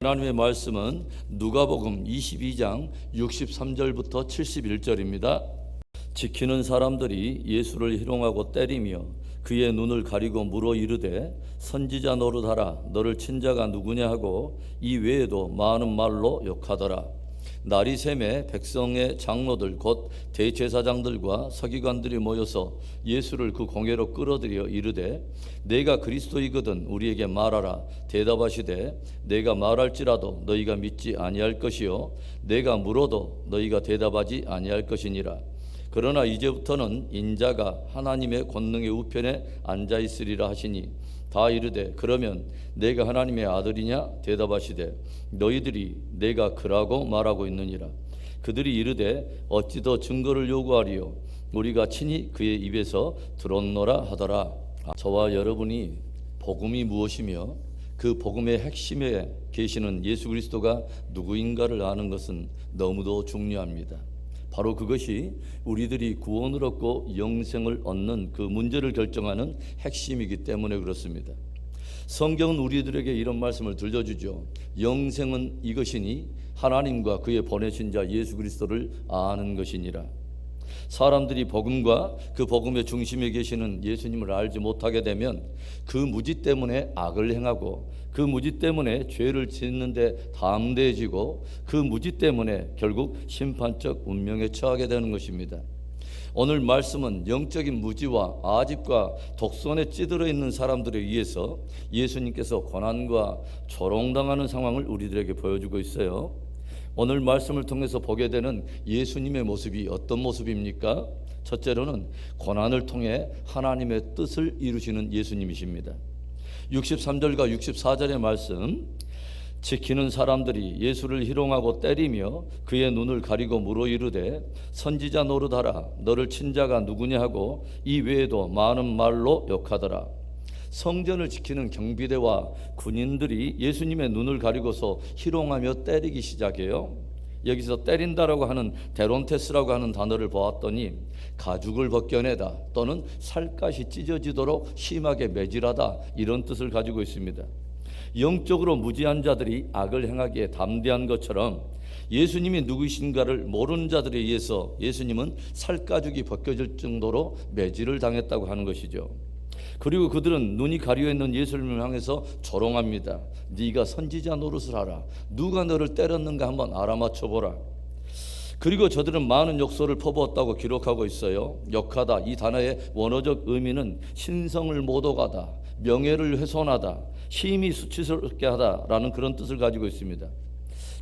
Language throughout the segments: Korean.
하나님의 말씀은 누가복음 22장 63절부터 71절입니다. 지키는 사람들이 예수를 희롱하고 때리며 그의 눈을 가리고 물어 이르되 선지자 노릇하라. 너를 친 자가 누구냐 하고 이 외에도 많은 말로 욕하더라. 날이 새매 백성의 장로들 곧 대제사장들과 서기관들이 모여서 예수를 그 공회로 끌어들여 이르되 내가 그리스도이거든 우리에게 말하라. 대답하시되 내가 말할지라도 너희가 믿지 아니할 것이요 내가 물어도 너희가 대답하지 아니할 것이니라. 그러나 이제부터는 인자가 하나님의 권능의 우편에 앉아 있으리라 하시니 다 이르되 그러면 내가 하나님의 아들이냐? 대답하시되 너희들이 내가 그라고 말하고 있느니라. 그들이 이르되 어찌 더 증거를 요구하리요? 우리가 친히 그의 입에서 들었노라 하더라. 저와 여러분이 복음이 무엇이며 그 복음의 핵심에 계시는 예수 그리스도가 누구인가를 아는 것은 너무도 중요합니다. 바로 그것이 우리들이 구원을 얻고 영생을 얻는 그 문제를 결정하는 핵심이기 때문에 그렇습니다. 성경은 우리들에게 이런 말씀을 들려주죠. 영생은 이것이니 하나님과 그의 보내신 자 예수 그리스도를 아는 것이니라. 사람들이 복음과 그 복음의 중심에 계시는 예수님을 알지 못하게 되면 그 무지 때문에 악을 행하고 그 무지 때문에 죄를 짓는데 담대해지고 그 무지 때문에 결국 심판적 운명에 처하게 되는 것입니다. 오늘 말씀은 영적인 무지와 아집과 독선에 찌들어 있는 사람들에 의해서 예수님께서 고난과 조롱당하는 상황을 우리들에게 보여주고 있어요. 오늘 말씀을 통해서 보게 되는 예수님의 모습이 어떤 모습입니까? 첫째로는 고난을 통해 하나님의 뜻을 이루시는 예수님이십니다. 63절과 64절의 말씀, 지키는 사람들이 예수를 희롱하고 때리며 그의 눈을 가리고 물어 이르되 선지자 노릇하라. 너를 친 자가 누구냐 하고 이 외에도 많은 말로 욕하더라. 성전을 지키는 경비대와 군인들이 예수님의 눈을 가리고서 희롱하며 때리기 시작해요. 여기서 때린다라고 하는 데론테스라고 하는 단어를 보았더니 가죽을 벗겨내다 또는 살갗이 찢어지도록 심하게 매질하다 이런 뜻을 가지고 있습니다. 영적으로 무지한 자들이 악을 행하기에 담대한 것처럼 예수님이 누구이신가를 모르는 자들에 의해서 예수님은 살가죽이 벗겨질 정도로 매질을 당했다고 하는 것이죠. 그리고 그들은 눈이 가려있는 예수님을 향해서 조롱합니다. 네가 선지자 노릇을 하라. 누가 너를 때렸는가 한번 알아맞혀보라. 그리고 저들은 많은 욕설을 퍼부었다고 기록하고 있어요. 욕하다, 이 단어의 원어적 의미는 신성을 모독하다, 명예를 훼손하다, 심히 수치스럽게 하다라는 그런 뜻을 가지고 있습니다.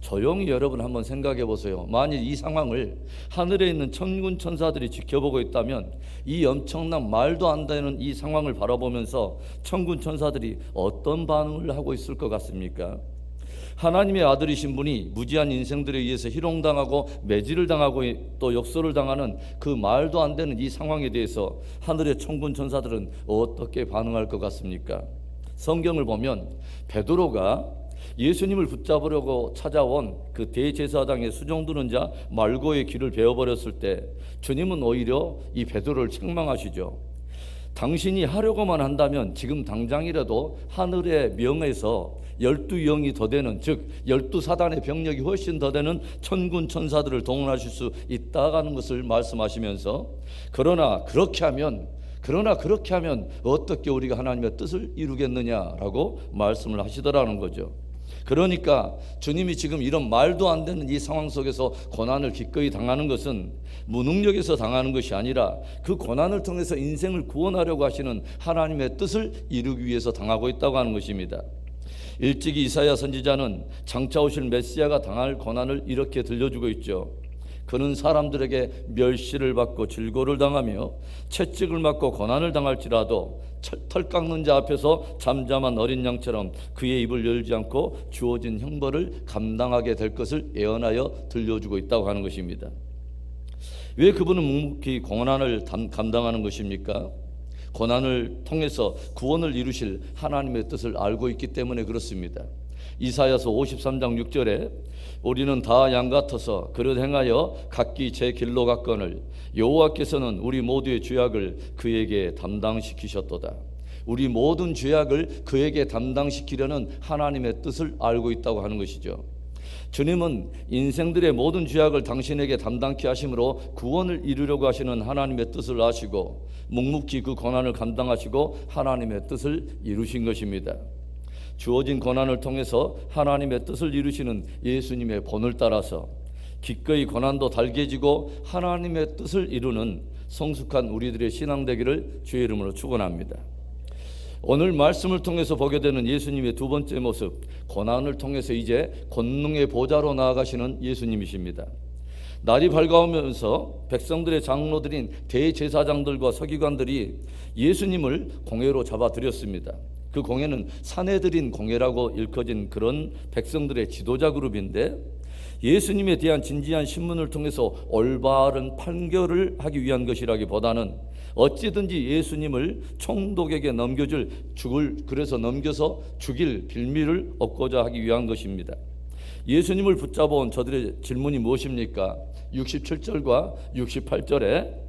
조용히 여러분 한번 생각해 보세요. 만일 이 상황을 하늘에 있는 천군 천사들이 지켜보고 있다면 이 엄청난 말도 안 되는 이 상황을 바라보면서 천군 천사들이 어떤 반응을 하고 있을 것 같습니까? 하나님의 아들이신 분이 무지한 인생들에 의해서 희롱당하고 매질을 당하고 또 욕설을 당하는 그 말도 안 되는 이 상황에 대해서 하늘의 천군 천사들은 어떻게 반응할 것 같습니까? 성경을 보면 베드로가 예수님을 붙잡으려고 찾아온 그 대제사장의 수종드는 자 말고의 길을 베어버렸을 때 주님은 오히려 이 베드로를 책망하시죠. 당신이 하려고만 한다면 지금 당장이라도 하늘의 명에서 12영이 더 되는, 즉 12사단의 병력이 훨씬 더 되는 천군 천사들을 동원하실 수 있다는 것을 말씀하시면서 그러나 그렇게 하면 어떻게 우리가 하나님의 뜻을 이루겠느냐라고 말씀을 하시더라는 거죠. 그러니까 주님이 지금 이런 말도 안 되는 이 상황 속에서 고난을 기꺼이 당하는 것은 무능력에서 당하는 것이 아니라 그 고난을 통해서 인생을 구원하려고 하시는 하나님의 뜻을 이루기 위해서 당하고 있다고 하는 것입니다. 일찍이 이사야 선지자는 장차 오실 메시아가 당할 고난을 이렇게 들려주고 있죠. 그는 사람들에게 멸시를 받고 질고를 당하며 채찍을 맞고 고난을 당할지라도 털 깎는 자 앞에서 잠잠한 어린 양처럼 그의 입을 열지 않고 주어진 형벌을 감당하게 될 것을 예언하여 들려주고 있다고 하는 것입니다. 왜 그분은 묵묵히 고난을 감당하는 것입니까? 고난을 통해서 구원을 이루실 하나님의 뜻을 알고 있기 때문에 그렇습니다. 이사야서 53장 6절에 우리는 다 양 같아서 그릇 행하여 각기 제 길로 갔거늘 여호와께서는 우리 모두의 죄악을 그에게 담당시키셨도다. 우리 모든 죄악을 그에게 담당시키려는 하나님의 뜻을 알고 있다고 하는 것이죠. 주님은 인생들의 모든 죄악을 당신에게 담당케 하심으로 구원을 이루려고 하시는 하나님의 뜻을 아시고 묵묵히 그 고난을 감당하시고 하나님의 뜻을 이루신 것입니다. 주어진 고난을 통해서 하나님의 뜻을 이루시는 예수님의 본을 따라서 기꺼이 고난도 달개지고 하나님의 뜻을 이루는 성숙한 우리들의 신앙 되기를 주의 이름으로 축원합니다. 오늘 말씀을 통해서 보게 되는 예수님의 두 번째 모습, 고난을 통해서 이제 권능의 보좌로 나아가시는 예수님이십니다. 날이 밝아오면서 백성들의 장로들인 대제사장들과 서기관들이 예수님을 공회로 잡아들였습니다. 그 공회는 사내들인 공회라고 일컬어진 그런 백성들의 지도자 그룹인데, 예수님에 대한 진지한 신문을 통해서 올바른 판결을 하기 위한 것이라기보다는 어찌든지 예수님을 총독에게 그래서 넘겨서 죽일 빌미를 얻고자 하기 위한 것입니다. 예수님을 붙잡아온 저들의 질문이 무엇입니까? 67절과 68절에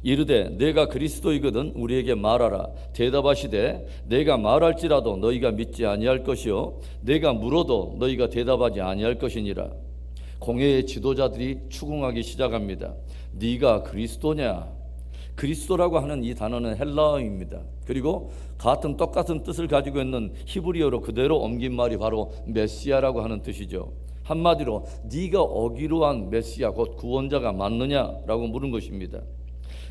이르되 내가 그리스도이거든 우리에게 말하라. 대답하시되 내가 말할지라도 너희가 믿지 아니할 것이요 내가 물어도 너희가 대답하지 아니할 것이니라. 공회의 지도자들이 추궁하기 시작합니다. 네가 그리스도냐? 그리스도라고 하는 이 단어는 헬라어입니다. 그리고 똑같은 뜻을 가지고 있는 히브리어로 그대로 옮긴 말이 바로 메시아라고 하는 뜻이죠. 한마디로 네가 오기로 한 메시아 곧 구원자가 맞느냐라고 물은 것입니다.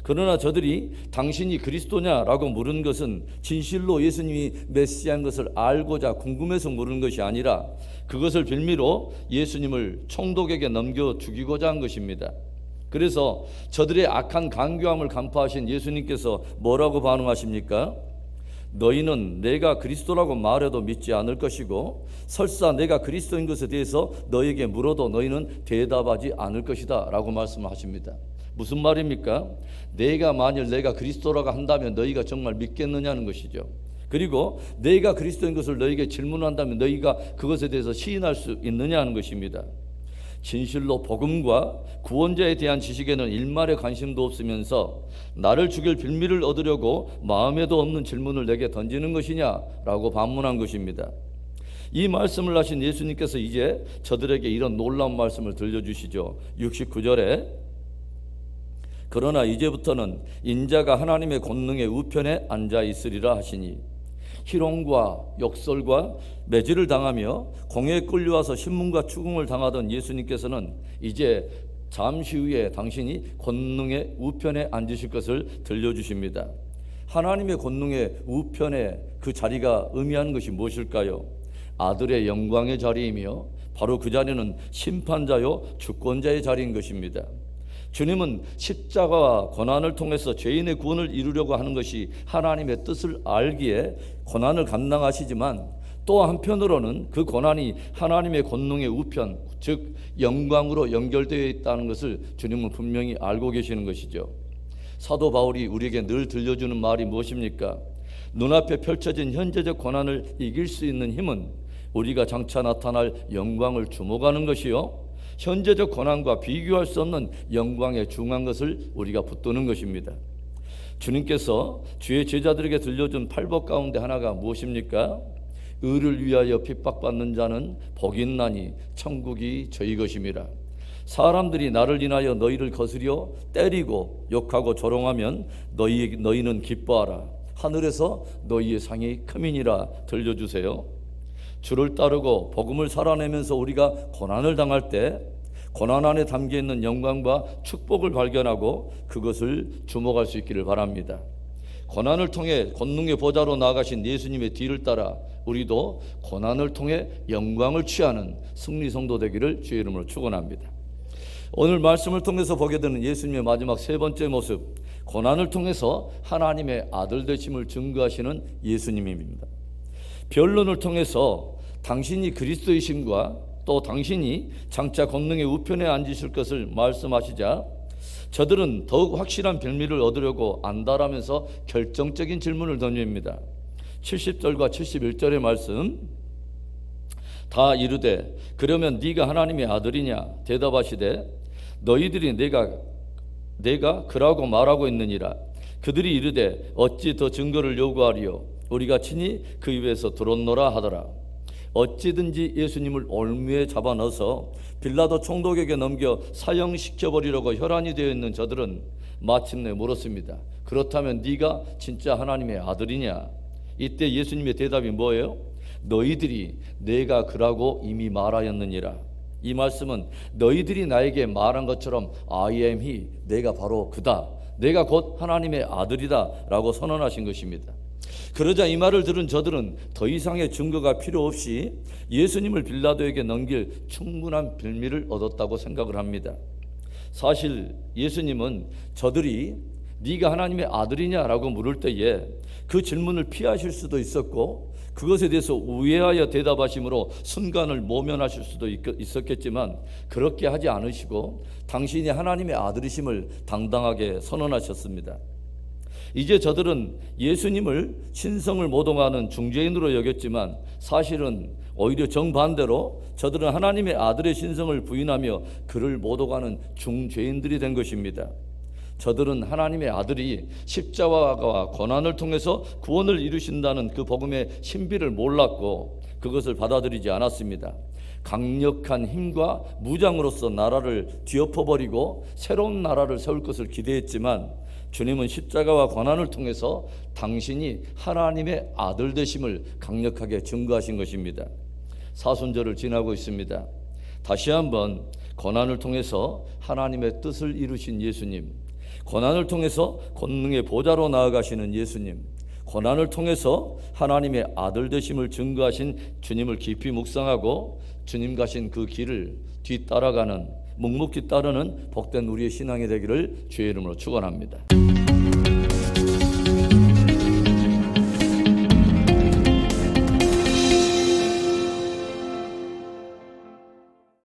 그러나 저들이 당신이 그리스도냐라고 물은 것은 진실로 예수님이 메시아인 것을 알고자 궁금해서 물은 것이 아니라 그것을 빌미로 예수님을 총독에게 넘겨 죽이고자 한 것입니다. 그래서 저들의 악한 간교함을 간파하신 예수님께서 뭐라고 반응하십니까? 너희는 내가 그리스도라고 말해도 믿지 않을 것이고 설사 내가 그리스도인 것에 대해서 너희에게 물어도 너희는 대답하지 않을 것이다 라고 말씀하십니다. 무슨 말입니까? 만일 내가 그리스도라고 한다면 너희가 정말 믿겠느냐는 것이죠. 그리고 내가 그리스도인 것을 너희에게 질문한다면 너희가 그것에 대해서 시인할 수 있느냐는 것입니다. 진실로 복음과 구원자에 대한 지식에는 일말의 관심도 없으면서 나를 죽일 빌미를 얻으려고 마음에도 없는 질문을 내게 던지는 것이냐라고 반문한 것입니다. 이 말씀을 하신 예수님께서 이제 저들에게 이런 놀라운 말씀을 들려주시죠. 69절에 그러나 이제부터는 인자가 하나님의 권능의 우편에 앉아 있으리라 하시니, 희롱과 욕설과 매질을 당하며 공회에 끌려와서 신문과 추궁을 당하던 예수님께서는 이제 잠시 후에 당신이 권능의 우편에 앉으실 것을 들려주십니다. 하나님의 권능의 우편에 그 자리가 의미하는 것이 무엇일까요? 아들의 영광의 자리이며 바로 그 자리는 심판자요 주권자의 자리인 것입니다. 주님은 십자가와 고난을 통해서 죄인의 구원을 이루려고 하는 것이 하나님의 뜻을 알기에 고난을 감당하시지만 또 한편으로는 그 고난이 하나님의 권능의 우편, 즉 영광으로 연결되어 있다는 것을 주님은 분명히 알고 계시는 것이죠. 사도 바울이 우리에게 늘 들려주는 말이 무엇입니까? 눈앞에 펼쳐진 현재적 고난을 이길 수 있는 힘은 우리가 장차 나타날 영광을 주목하는 것이요 현재적 고난과 비교할 수 없는 영광에 중한 것을 우리가 붙드는 것입니다. 주님께서 주의 제자들에게 들려준 팔복 가운데 하나가 무엇입니까? 의를 위하여 핍박받는 자는 복이 있나니 천국이 저희 것임이라. 사람들이 나를 인하여 너희를 거스려 때리고 욕하고 조롱하면 너희는 기뻐하라. 하늘에서 너희의 상이 크민이라 들려주세요. 주를 따르고 복음을 살아내면서 우리가 고난을 당할 때 고난 안에 담겨있는 영광과 축복을 발견하고 그것을 주목할 수 있기를 바랍니다. 고난을 통해 권능의 보좌로 나아가신 예수님의 뒤를 따라 우리도 고난을 통해 영광을 취하는 승리 성도 되기를 주의 이름으로 축원합니다. 오늘 말씀을 통해서 보게 되는 예수님의 마지막 세 번째 모습, 고난을 통해서 하나님의 아들 되심을 증거하시는 예수님입니다. 변론을 통해서 당신이 그리스도이심과 또 당신이 장차 권능의 우편에 앉으실 것을 말씀하시자 저들은 더욱 확실한 빌미를 얻으려고 안달하면서 결정적인 질문을 던집니다. 70절과 71절의 말씀, 다 이르되 그러면 네가 하나님의 아들이냐? 대답하시되 너희들이 내가 그라고 말하고 있느니라. 그들이 이르되 어찌 더 증거를 요구하리요? 우리가 친히 그 입에서 들었노라 하더라. 어찌든지 예수님을 올무에 잡아 넣어서 빌라도 총독에게 넘겨 사형시켜버리려고 혈안이 되어 있는 저들은 마침내 물었습니다. 그렇다면 네가 진짜 하나님의 아들이냐? 이때 예수님의 대답이 뭐예요? 너희들이 내가 그라고 이미 말하였느니라. 이 말씀은 너희들이 나에게 말한 것처럼 I am he, 내가 바로 그다, 내가 곧 하나님의 아들이다 라고 선언하신 것입니다. 그러자 이 말을 들은 저들은 더 이상의 증거가 필요 없이 예수님을 빌라도에게 넘길 충분한 빌미를 얻었다고 생각을 합니다. 사실 예수님은 저들이 네가 하나님의 아들이냐라고 물을 때에 그 질문을 피하실 수도 있었고 그것에 대해서 우회하여 대답하심으로 순간을 모면하실 수도 있었겠지만 그렇게 하지 않으시고 당신이 하나님의 아들이심을 당당하게 선언하셨습니다. 이제 저들은 예수님을 신성을 모독하는 중죄인으로 여겼지만 사실은 오히려 정반대로 저들은 하나님의 아들의 신성을 부인하며 그를 모독하는 중죄인들이 된 것입니다. 저들은 하나님의 아들이 십자가와 고난을 통해서 구원을 이루신다는 그 복음의 신비를 몰랐고 그것을 받아들이지 않았습니다. 강력한 힘과 무장으로서 나라를 뒤엎어버리고 새로운 나라를 세울 것을 기대했지만 주님은 십자가와 고난을 통해서 당신이 하나님의 아들 되심을 강력하게 증거하신 것입니다. 사순절을 지나고 있습니다. 다시 한번 고난을 통해서 하나님의 뜻을 이루신 예수님, 고난을 통해서 권능의 보좌로 나아가시는 예수님, 고난을 통해서 하나님의 아들 되심을 증거하신 주님을 깊이 묵상하고 주님 가신 그 길을 뒤따라가는, 묵묵히 따르는 복된 우리의 신앙이 되기를 주의 이름으로 축원합니다.